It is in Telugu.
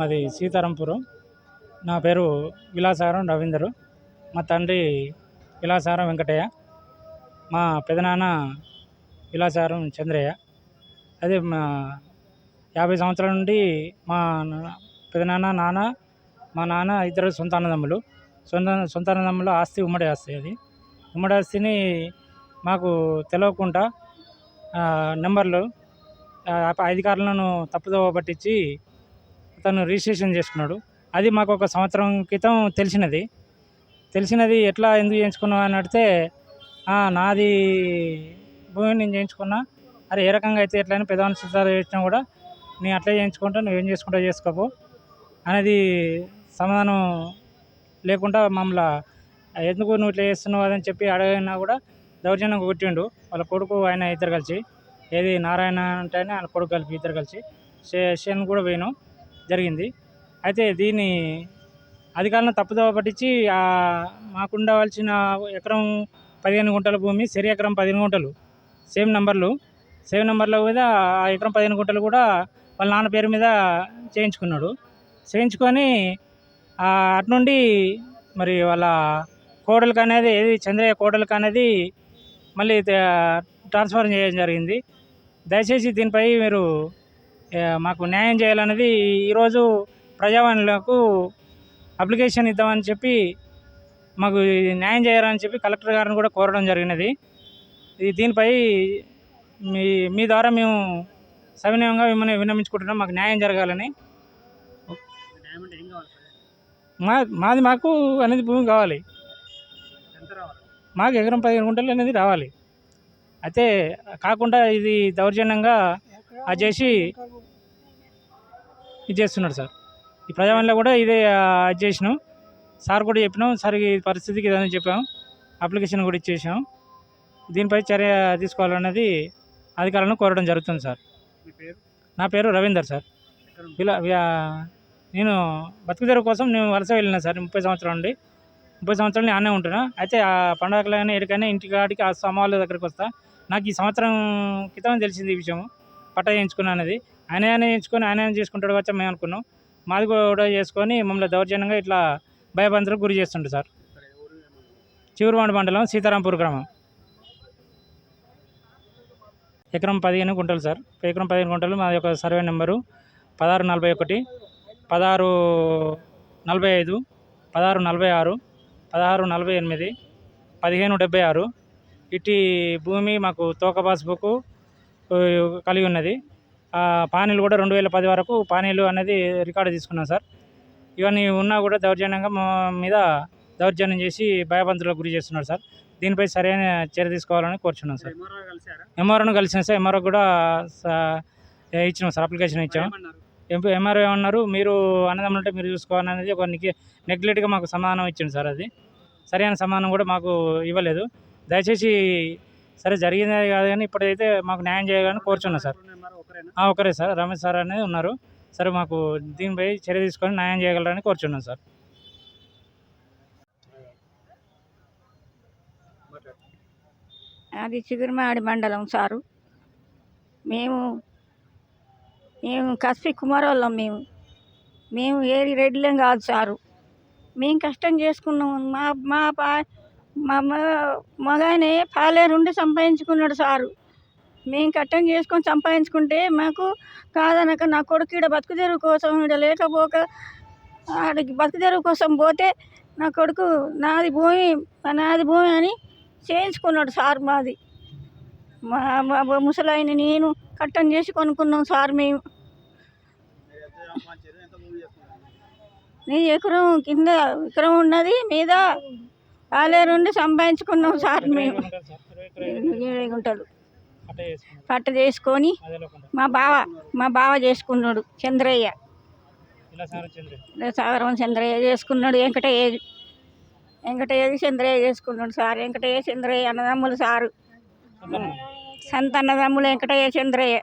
మాది సీతారాంపురం. నా పేరు విలాసారం రవీందరు. మా తండ్రి విలాసారం వెంకటయ్య, మా పెదనాన్న విలాసారం చంద్రయ్య. అదే మా 50 సంవత్సరాల నుండి మా పెదనాన్న మా నాన్న ఇద్దరు సొంత అన్నదమ్ములు. సొంత అన్నదమ్ముల ఆస్తి ఉమ్మడి ఆస్తి. అది ఉమ్మడి ఆస్తిని మాకు తెలియకుండా నెంబర్లు అధికారులను తప్పుదోవ పట్టించి తను రిజిస్ట్రేషన్ చేసుకున్నాడు. అది మాకు ఒక సంవత్సరం క్రితం తెలిసినది ఎట్లా ఎందుకు చేయించుకున్నావు అని అడిగితే నాది భూమి నేను చేయించుకున్నా. అరే ఏ రకంగా అయితే ఎట్లా అని పెద్దవాళ్ళని సిద్ధాలు చేసినా కూడా నేను అట్లే చేయించుకుంటా, నువ్వేం చేసుకుంటా చేసుకోపో అనేది సమాధానం లేకుండా మమ్మల్ని ఎందుకు నువ్వు ఇట్లా చేస్తున్నావు అదని చెప్పి అడిగినా కూడా దౌర్జన్యంగా కొట్టిండు. వాళ్ళ కొడుకు ఆయన ఇద్దరు కలిసి, ఏది నారాయణ అంటేనే ఆయన కొడుకు కలిపి ఇద్దరు కలిసి స్టేషన్ కూడా పోయినాం జరిగింది. అయితే దీన్ని అధికారులను తప్పుదోవ పట్టించి మాకు ఉండవలసిన ఎకరం 15 గుంటల భూమి, సరి ఎకరం 15 గుంటలు సేమ్ నెంబర్ల మీద ఆ ఎకరం 15 గుంటలు కూడా వాళ్ళ నాన్న పేరు మీద చేయించుకొని అటునుండి మరి వాళ్ళ కోడలికి అనేది ఏది చంద్రయ్య కోడలికి అనేది మళ్ళీ ట్రాన్స్ఫర్ చేయడం జరిగింది. దయచేసి దీనిపై మీరు మాకు న్యాయం చేయాలనేది ఈరోజు ప్రజావాణిలకు అప్లికేషన్ ఇద్దామని చెప్పి మాకు న్యాయం చేయాలని చెప్పి కలెక్టర్ గారిని కూడా కోరడం జరిగినది. దీనిపై మీ ద్వారా మేము సవినయంగా మిమ్మల్ని విన్నవించుకుంటున్నాం, మాకు న్యాయం జరగాలని. మాకు అనేది భూమి కావాలి, మాకు ఎకరం 15 గుంటలు అనేది రావాలి. అయితే కాకుండా ఇది దౌర్జన్యంగా అది చేసి ఇది చేస్తున్నాడు సార్. ఈ ప్రజావాణిలో కూడా ఇదే అది చేసినాం, సార్ కూడా చెప్పినాం, సార్ ఈ పరిస్థితికి ఇదని చెప్పాం, అప్లికేషన్ కూడా ఇచ్చేసాం. దీనిపై చర్య తీసుకోవాలన్నది అధికారులను కోరడం జరుగుతుంది సార్. నా పేరు రవీందర్ సార్. నేను బతుకుదెరువు కోసం నేను వలస వెళ్ళినా సార్. 30 సంవత్సరాల నుండి 30 సంవత్సరాలు నేను ఆనే ఉంటున్నా. అయితే ఆ పండగలైనా ఎక్కడికైనా ఇంటికాడికి ఆ సమాళ్ళ దగ్గరికి వస్తా. నాకు ఈ సంవత్సరం క్రితం తెలిసింది ఈ విషయం, పట్టా చేయించుకున్నా అనేది. ఆయన చేయించుకొని ఆయన చేసుకుంటాడు వచ్చా మేము అనుకున్నాం. మాది కూడా చేసుకొని మమ్మల్ని దౌర్జన్యంగా ఇట్లా భయబంధులకు గురి చేస్తుంటారు సార్. చిగురుమాండ మండలం సీతారాంపూర్ గ్రామం. ఎకరం 15 గుంటలు సార్. ఎకరం 15 గుంటలు. మాది యొక్క సర్వే నెంబరు 1641, 1645, 1646, 1648, 1576. ఇటు భూమి మాకు తోక పాస్బుక్ కలిగి ఉన్నది. పానీలు కూడా 2010 వరకు పానీలు అనేది రికార్డు తీసుకున్నాం సార్. ఇవన్నీ ఉన్నా కూడా దౌర్జన్యంగా మా మీద దౌర్జన్యం చేసి భయబంధులకు గురి చేస్తున్నారు సార్. దీనిపై సరైన చర్య తీసుకోవాలని కోరుచున్నాం సార్. ఎంఆర్ఓను కలిసాం సార్. ఎంఆర్ఓ కూడా ఇచ్చినాం సార్, అప్లికేషన్ ఇచ్చాం. ఎంఆర్ఓ ఏమన్నారు, మీరు అన్నదమ్ములంటే మీరు చూసుకోవాలనేది ఒక నెగ్లెక్ట్గా మాకు సమాధానం ఇచ్చింది సార్. అది సరైన సమాధానం కూడా మాకు ఇవ్వలేదు. దయచేసి సరే జరిగింది కాదు కానీ ఇప్పుడైతే మాకు న్యాయం చేయాలని కోరుచున్నాం సార్. ఒకరే సార్, రమేష్ సార్ అనేది ఉన్నారు. సరే మాకు దీనిపై చర్య తీసుకొని న్యాయం చేయగలరని కోరుచున్నాం సార్. అది చిగురుమాడి మండలం సారు. మేము కస్పి కుమారోళ్ళం. మేము ఏరి రెడ్లేం కాదు సారు. మేము కష్టం చేసుకున్నాం. మా మగానే పాలేరుండి సంపాదించుకున్నాడు సారు. మేము కష్టం చేసుకొని సంపాదించుకుంటే మాకు కాదనక నా కొడుకు ఈడ బతుకుదెరువు కోసం ఈడ లేకపోక ఆడికి బతుకుదెరువు కోసం పోతే నా కొడుకు నాది భూమి అని చేయించుకున్నాడు సార్. మాది మా ముసలాయని నేను కట్టం చేసి కొనుక్కున్నాం సార్. మేము ఎకరం కింద ఎకరం ఉన్నది, మీద పాలేరుండి సంపాదించుకున్నాం సార్. మేము 20 గుంటలు పట్ట చేసుకొని మా బావ చేసుకున్నాడు చంద్రయ్య, సాగరం చంద్రయ్య చేసుకున్నాడు. వెంకటయ్య చంద్రయ్య చేసుకున్నాడు సార్. వెంకటయ్య చంద్రయ్య అన్నదమ్ములు సారు. సంత అన్నదమ్ములు వెంకటయ్య చంద్రయ్య.